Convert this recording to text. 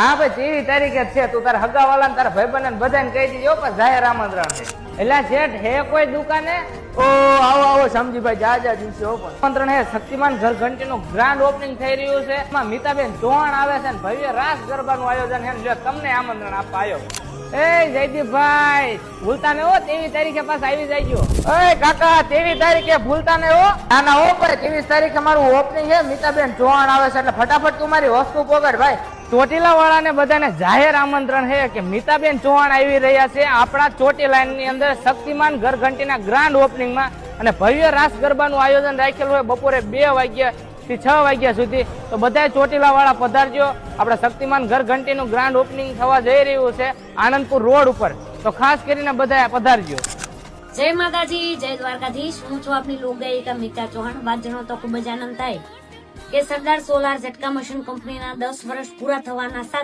હા ભાઈ 23 તારીખે છે, તું તારા હગાવાલા ને તારા ભાઈબંધ ને બધાને કહી દીધો પણ જાહેર આમંત્રણ છે. એટલે શેઠ હે કોઈ દુકાને? ઓ આવો આવો સમજીભાઈ, જા દિવસે ઓપન આમંત્રણ હે શક્તિમાન ઘર ઘંટી નું ગ્રાન્ડ ઓપનિંગ થઈ રહ્યું છે. એમાં મીતાબેન ચૌહાણ આવે છે ને ભવ્ય રાસ ગરબાનું આયોજન છે. જો તમને આમંત્રણ આપવા આવ્યો. એ જયદીપભાઈ ભૂલતા ને હો, 23 તારીખે પાછા આવી જાયજો. એ કાકા 23 તારીખે ભૂલતા ને હો. ના ના હો ભાઈ, 23 તારીખે મારું ઓપનિંગ છે. મીતાબેન ચૌહાણ આવે છે એટલે ફટાફટ તું મારી વસ્તુ પકડ ભાઈ. ચોટીલા વાળાને બધાને જાહેર આમંત્રણ છે કે મીતાબેન ચૌહાણ આવી રહ્યા છે આપણા ચોટીલા ની અંદર શક્તિમાન ઘર ઘંટીના ગ્રાન્ડ ઓપનિંગમાં. અને ભવ્ય રાસ ગરબાનું આયોજન રાખેલું હોય બપોરે 2 વાગ્યા થી 6 વાગ્યા સુધી. તો બધા ચોટીલા વાળા પધારજો. આપણા શક્તિમાન ઘર ઘંટીનું ગ્રાન્ડ ઓપનિંગ થવા જઈ રહ્યું છે આનંદપુર રોડ ઉપર. તો ખાસ કરીને બધા પધારજો. જય માતાજી, જય દ્વારકાધીશ. હું છું આપની લોકગાયિકા મીતા ચૌહાણ. વાત જણાવો તો ખૂબ જ આનંદ થાય કે સરદાર સોલાર ઝટકા મશીન કંપનીના 10 વર્ષ પૂરા થવાના સાથે